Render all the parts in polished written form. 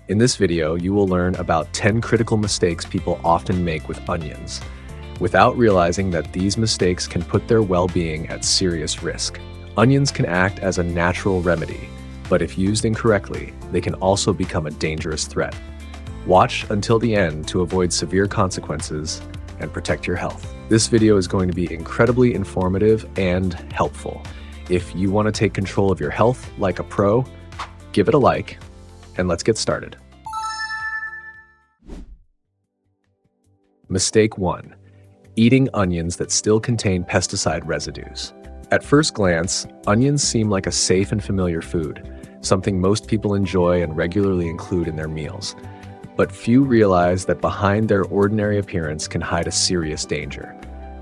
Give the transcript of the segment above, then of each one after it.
In this video, you will learn about 10 critical mistakes people often make with onions, without realizing that these mistakes can put their well-being at serious risk. Onions can act as a natural remedy, but if used incorrectly, they can also become a dangerous threat. Watch until the end to avoid severe consequences and protect your health. This video is going to be incredibly informative and helpful. If you want to take control of your health like a pro, give it a like, and let's get started. Mistake 1. Eating onions that still contain pesticide residues. At first glance, onions seem like a safe and familiar food, something most people enjoy and regularly include in their meals. But few realize that behind their ordinary appearance can hide a serious danger.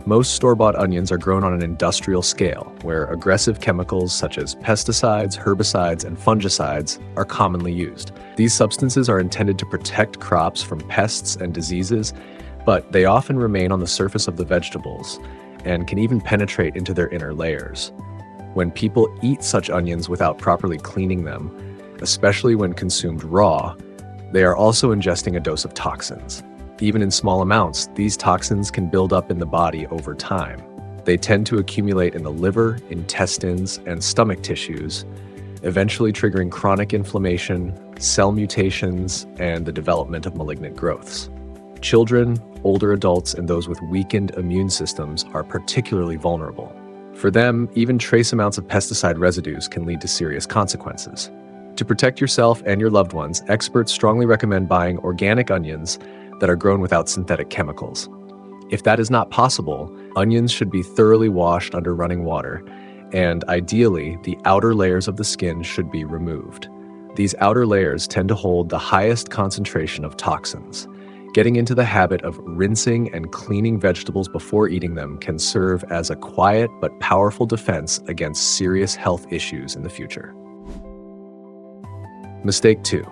Most store-bought onions are grown on an industrial scale, where aggressive chemicals such as pesticides, herbicides, and fungicides are commonly used. These substances are intended to protect crops from pests and diseases, but they often remain on the surface of the vegetables and can even penetrate into their inner layers. When people eat such onions without properly cleaning them, especially when consumed raw, they are also ingesting a dose of toxins. Even in small amounts, these toxins can build up in the body over time. They tend to accumulate in the liver, intestines, and stomach tissues, eventually triggering chronic inflammation, cell mutations, and the development of malignant growths. Children, older adults, and those with weakened immune systems are particularly vulnerable. For them, even trace amounts of pesticide residues can lead to serious consequences. To protect yourself and your loved ones, experts strongly recommend buying organic onions that are grown without synthetic chemicals. If that is not possible, onions should be thoroughly washed under running water, and ideally, the outer layers of the skin should be removed. These outer layers tend to hold the highest concentration of toxins. Getting into the habit of rinsing and cleaning vegetables before eating them can serve as a quiet but powerful defense against serious health issues in the future. Mistake 2.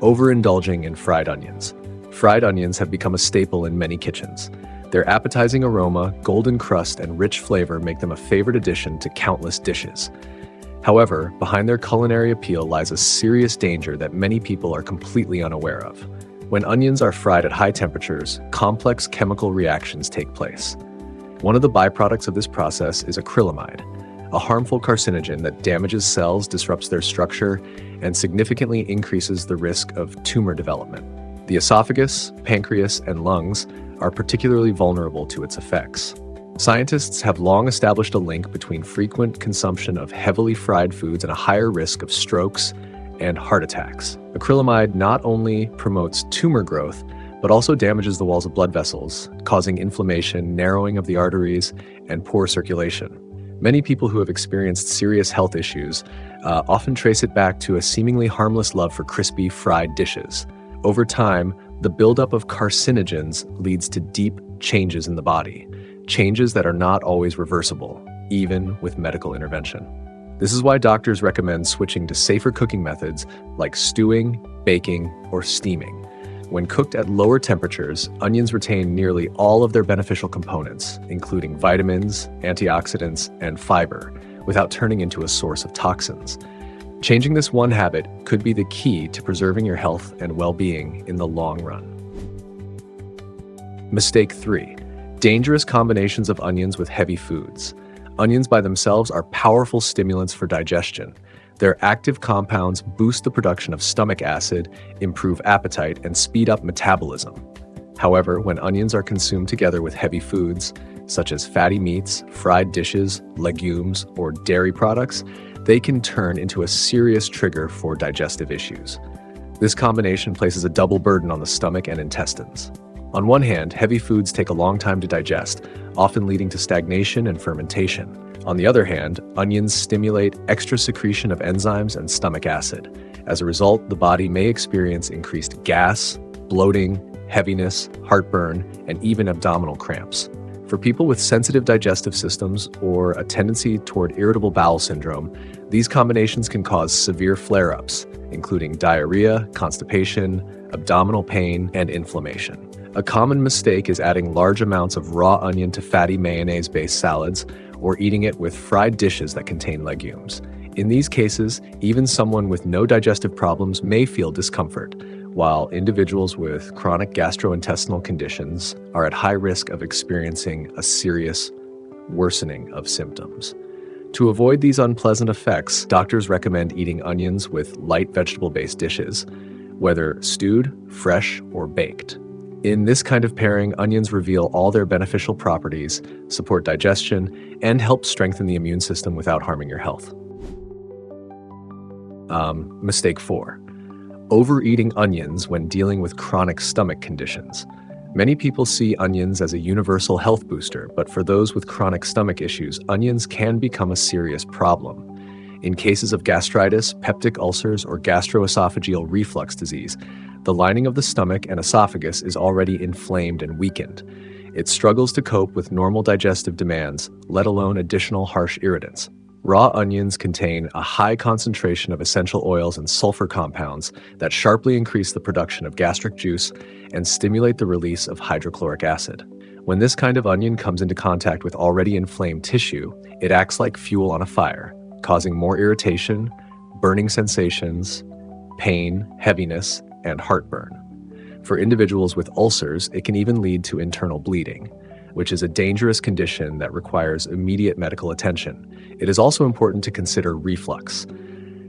Overindulging in fried onions. Fried onions have become a staple in many kitchens. Their appetizing aroma, golden crust, and rich flavor make them a favorite addition to countless dishes. However, behind their culinary appeal lies a serious danger that many people are completely unaware of. When onions are fried at high temperatures, complex chemical reactions take place. One of the byproducts of this process is acrylamide, a harmful carcinogen that damages cells, disrupts their structure, and significantly increases the risk of tumor development. The esophagus, pancreas, and lungs are particularly vulnerable to its effects. Scientists have long established a link between frequent consumption of heavily fried foods and a higher risk of strokes and heart attacks. Acrylamide not only promotes tumor growth, but also damages the walls of blood vessels, causing inflammation, narrowing of the arteries, and poor circulation. Many people who have experienced serious health issues often trace it back to a seemingly harmless love for crispy, fried dishes. Over time, the buildup of carcinogens leads to deep changes in the body, changes that are not always reversible, even with medical intervention. This is why doctors recommend switching to safer cooking methods like stewing, baking, or steaming. When cooked at lower temperatures, onions retain nearly all of their beneficial components, including vitamins, antioxidants, and fiber, without turning into a source of toxins. Changing this one habit could be the key to preserving your health and well-being in the long run. Mistake 3. Dangerous combinations of onions with heavy foods. Onions by themselves are powerful stimulants for digestion. Their active compounds boost the production of stomach acid, improve appetite, and speed up metabolism. However, when onions are consumed together with heavy foods, such as fatty meats, fried dishes, legumes, or dairy products, they can turn into a serious trigger for digestive issues. This combination places a double burden on the stomach and intestines. On one hand, heavy foods take a long time to digest, often leading to stagnation and fermentation. On the other hand, onions stimulate extra secretion of enzymes and stomach acid. As a result, the body may experience increased gas, bloating, heaviness, heartburn, and even abdominal cramps. For people with sensitive digestive systems or a tendency toward irritable bowel syndrome, these combinations can cause severe flare-ups, including diarrhea, constipation, abdominal pain, and inflammation. A common mistake is adding large amounts of raw onion to fatty mayonnaise-based salads or eating it with fried dishes that contain legumes. In these cases, even someone with no digestive problems may feel discomfort, while individuals with chronic gastrointestinal conditions are at high risk of experiencing a serious worsening of symptoms. To avoid these unpleasant effects, doctors recommend eating onions with light vegetable-based dishes, whether stewed, fresh, or baked. In this kind of pairing, onions reveal all their beneficial properties, support digestion, and help strengthen the immune system without harming your health. Mistake 4. Overeating onions when dealing with chronic stomach conditions. Many people see onions as a universal health booster, but for those with chronic stomach issues, onions can become a serious problem. In cases of gastritis, peptic ulcers, or gastroesophageal reflux disease, the lining of the stomach and esophagus is already inflamed and weakened. It struggles to cope with normal digestive demands, let alone additional harsh irritants. Raw onions contain a high concentration of essential oils and sulfur compounds that sharply increase the production of gastric juice and stimulate the release of hydrochloric acid. When this kind of onion comes into contact with already inflamed tissue, it acts like fuel on a fire, causing more irritation, burning sensations, pain, heaviness, and heartburn. For individuals with ulcers, it can even lead to internal bleeding, which is a dangerous condition that requires immediate medical attention. It is also important to consider reflux.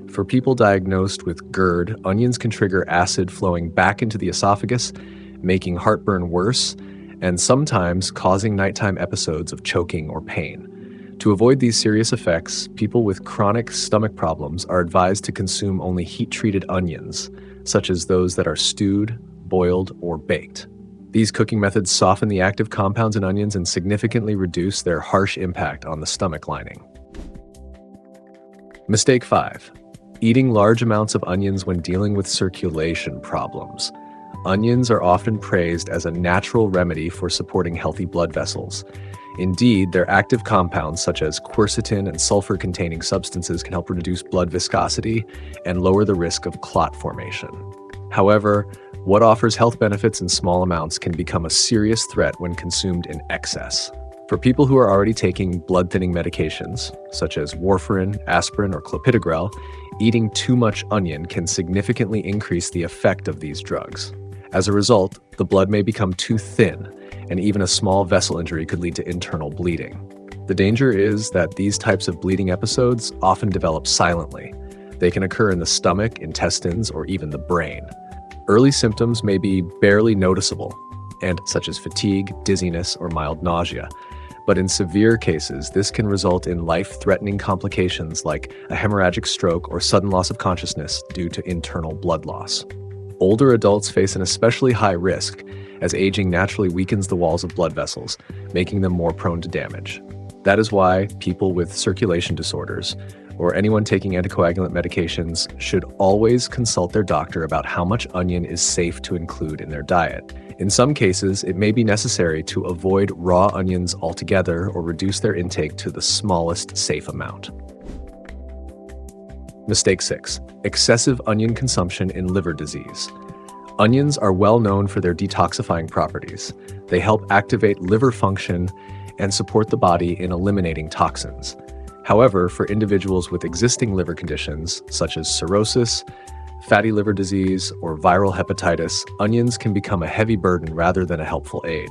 For people diagnosed with GERD, onions can trigger acid flowing back into the esophagus, making heartburn worse, and sometimes causing nighttime episodes of choking or pain. To avoid these serious effects, people with chronic stomach problems are advised to consume only heat-treated onions, such as those that are stewed, boiled, or baked. These cooking methods soften the active compounds in onions and significantly reduce their harsh impact on the stomach lining. Mistake 5. Eating large amounts of onions when dealing with circulation problems. Onions are often praised as a natural remedy for supporting healthy blood vessels. Indeed, their active compounds such as quercetin and sulfur-containing substances can help reduce blood viscosity and lower the risk of clot formation. However, what offers health benefits in small amounts can become a serious threat when consumed in excess. For people who are already taking blood-thinning medications, such as warfarin, aspirin, or clopidogrel, eating too much onion can significantly increase the effect of these drugs. As a result, the blood may become too thin, and even a small vessel injury could lead to internal bleeding. The danger is that these types of bleeding episodes often develop silently. They can occur in the stomach, intestines, or even the brain. Early symptoms may be barely noticeable, such as fatigue, dizziness, or mild nausea. But in severe cases, this can result in life-threatening complications like a hemorrhagic stroke or sudden loss of consciousness due to internal blood loss. Older adults face an especially high risk, as aging naturally weakens the walls of blood vessels, making them more prone to damage. That is why people with circulation disorders, or anyone taking anticoagulant medications, should always consult their doctor about how much onion is safe to include in their diet. In some cases, it may be necessary to avoid raw onions altogether or reduce their intake to the smallest safe amount. Mistake 6. Excessive onion consumption in liver disease. Onions are well known for their detoxifying properties. They help activate liver function and support the body in eliminating toxins. However, for individuals with existing liver conditions, such as cirrhosis, fatty liver disease, or viral hepatitis, onions can become a heavy burden rather than a helpful aid.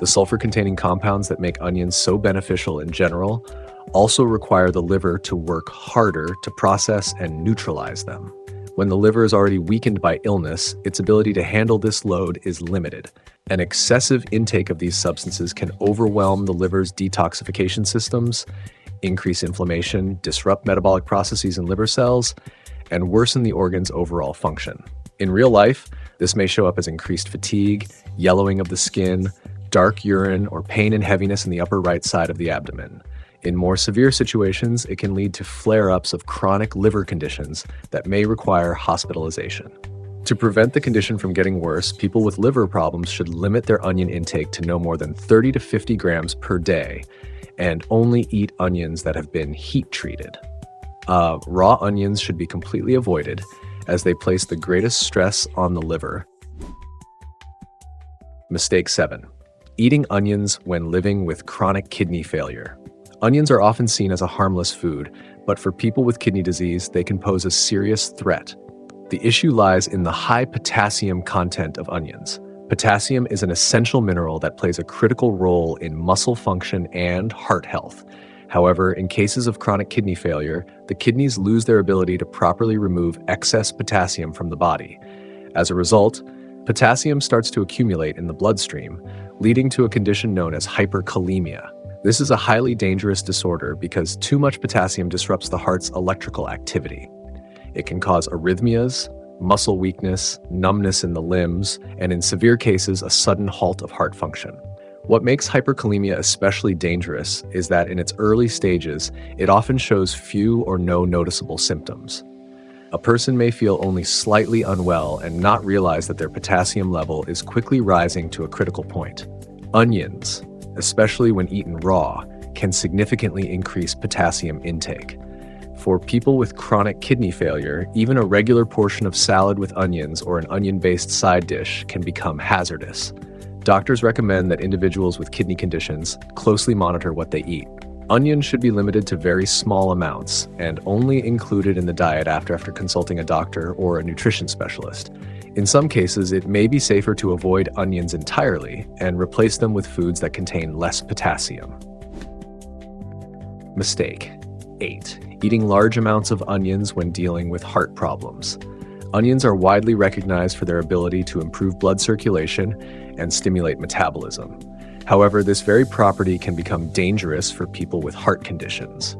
The sulfur-containing compounds that make onions so beneficial in general also require the liver to work harder to process and neutralize them. When the liver is already weakened by illness, its ability to handle this load is limited. An excessive intake of these substances can overwhelm the liver's detoxification systems, increase inflammation, disrupt metabolic processes in liver cells, and worsen the organ's overall function. In real life, this may show up as increased fatigue, yellowing of the skin, dark urine, or pain and heaviness in the upper right side of the abdomen. In more severe situations, it can lead to flare-ups of chronic liver conditions that may require hospitalization. To prevent the condition from getting worse, people with liver problems should limit their onion intake to no more than 30 to 50 grams per day and only eat onions that have been heat-treated. Raw onions should be completely avoided as they place the greatest stress on the liver. Mistake 7. Eating onions when living with chronic kidney failure. Onions are often seen as a harmless food, but for people with kidney disease, they can pose a serious threat. The issue lies in the high potassium content of onions. Potassium is an essential mineral that plays a critical role in muscle function and heart health. However, in cases of chronic kidney failure, the kidneys lose their ability to properly remove excess potassium from the body. As a result, potassium starts to accumulate in the bloodstream, leading to a condition known as hyperkalemia. This is a highly dangerous disorder because too much potassium disrupts the heart's electrical activity. It can cause arrhythmias, muscle weakness, numbness in the limbs, and in severe cases, a sudden halt of heart function. What makes hyperkalemia especially dangerous is that in its early stages, it often shows few or no noticeable symptoms. A person may feel only slightly unwell and not realize that their potassium level is quickly rising to a critical point. Onions, especially when eaten raw, can significantly increase potassium intake. For people with chronic kidney failure, even a regular portion of salad with onions or an onion-based side dish can become hazardous. Doctors recommend that individuals with kidney conditions closely monitor what they eat. Onions should be limited to very small amounts and only included in the diet after consulting a doctor or a nutrition specialist. In some cases, it may be safer to avoid onions entirely and replace them with foods that contain less potassium. Mistake 8. Eating large amounts of onions when dealing with heart problems. Onions are widely recognized for their ability to improve blood circulation and stimulate metabolism. However, this very property can become dangerous for people with heart conditions.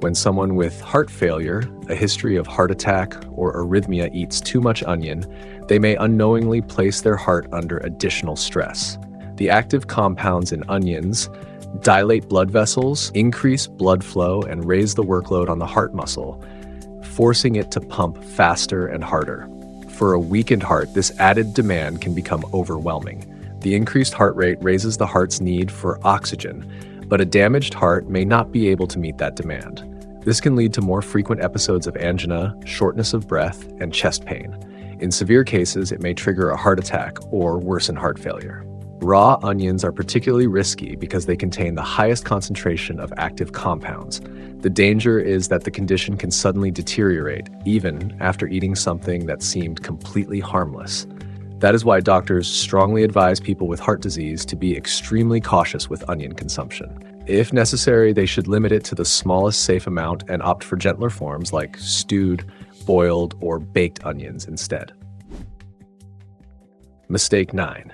When someone with heart failure, a history of heart attack, or arrhythmia eats too much onion, they may unknowingly place their heart under additional stress. The active compounds in onions dilate blood vessels, increase blood flow, and raise the workload on the heart muscle, forcing it to pump faster and harder. For a weakened heart, this added demand can become overwhelming. The increased heart rate raises the heart's need for oxygen, but a damaged heart may not be able to meet that demand. This can lead to more frequent episodes of angina, shortness of breath, and chest pain. In severe cases, it may trigger a heart attack or worsen heart failure. Raw onions are particularly risky because they contain the highest concentration of active compounds. The danger is that the condition can suddenly deteriorate, even after eating something that seemed completely harmless. That is why doctors strongly advise people with heart disease to be extremely cautious with onion consumption. If necessary, they should limit it to the smallest safe amount and opt for gentler forms like stewed, boiled, or baked onions instead. Mistake 9.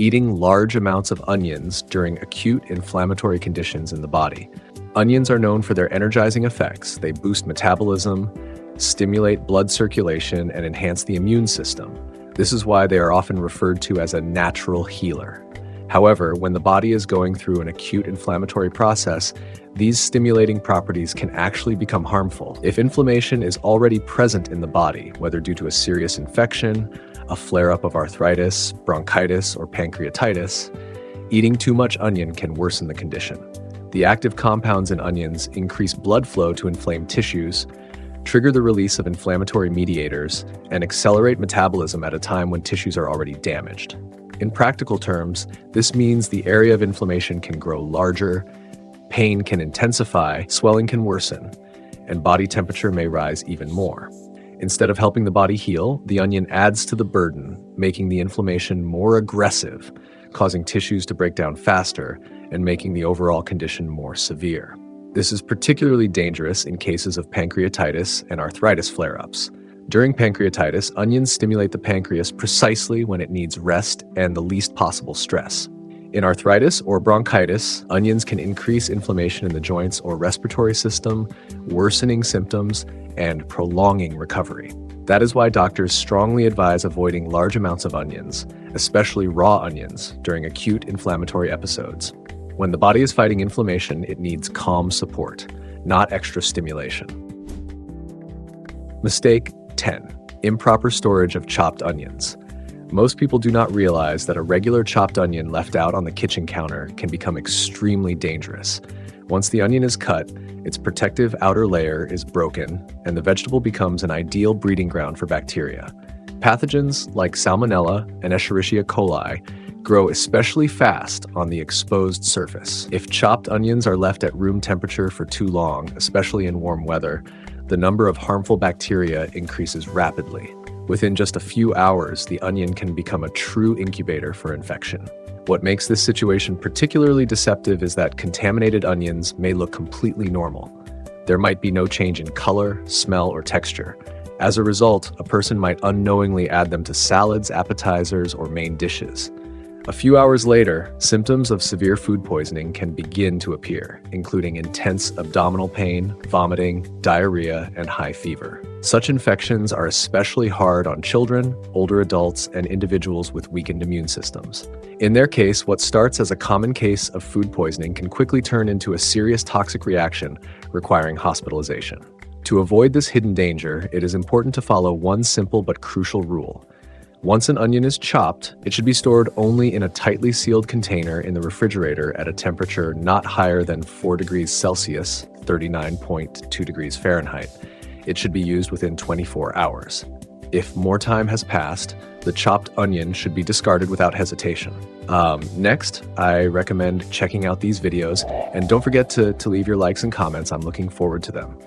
Eating large amounts of onions during acute inflammatory conditions in the body. Onions are known for their energizing effects. They boost metabolism, stimulate blood circulation, and enhance the immune system. This is why they are often referred to as a natural healer. However, when the body is going through an acute inflammatory process, these stimulating properties can actually become harmful. If inflammation is already present in the body, whether due to a serious infection, a flare-up of arthritis, bronchitis, or pancreatitis, eating too much onion can worsen the condition. The active compounds in onions increase blood flow to inflamed tissues, trigger the release of inflammatory mediators, and accelerate metabolism at a time when tissues are already damaged. In practical terms, this means the area of inflammation can grow larger, pain can intensify, swelling can worsen, and body temperature may rise even more. Instead of helping the body heal, the onion adds to the burden, making the inflammation more aggressive, causing tissues to break down faster, and making the overall condition more severe. This is particularly dangerous in cases of pancreatitis and arthritis flare-ups. During pancreatitis, onions stimulate the pancreas precisely when it needs rest and the least possible stress. In arthritis or bronchitis, onions can increase inflammation in the joints or respiratory system, worsening symptoms, and prolonging recovery. That is why doctors strongly advise avoiding large amounts of onions, especially raw onions, during acute inflammatory episodes. When the body is fighting inflammation, it needs calm support, not extra stimulation. Mistake 10. Improper storage of chopped onions. Most people do not realize that a regular chopped onion left out on the kitchen counter can become extremely dangerous. Once the onion is cut, its protective outer layer is broken, and the vegetable becomes an ideal breeding ground for bacteria. Pathogens like Salmonella and Escherichia coli grow especially fast on the exposed surface. If chopped onions are left at room temperature for too long, especially in warm weather, the number of harmful bacteria increases rapidly. Within just a few hours, the onion can become a true incubator for infection. What makes this situation particularly deceptive is that contaminated onions may look completely normal. There might be no change in color, smell, or texture. As a result, a person might unknowingly add them to salads, appetizers, or main dishes. A few hours later, symptoms of severe food poisoning can begin to appear, including intense abdominal pain, vomiting, diarrhea, and high fever. Such infections are especially hard on children, older adults, and individuals with weakened immune systems. In their case, what starts as a common case of food poisoning can quickly turn into a serious toxic reaction requiring hospitalization. To avoid this hidden danger, it is important to follow one simple but crucial rule. Once an onion is chopped, it should be stored only in a tightly sealed container in the refrigerator at a temperature not higher than 4 degrees Celsius, 39.2 degrees Fahrenheit. It should be used within 24 hours. If more time has passed, the chopped onion should be discarded without hesitation. Next, I recommend checking out these videos, and don't forget to leave your likes and comments. I'm looking forward to them.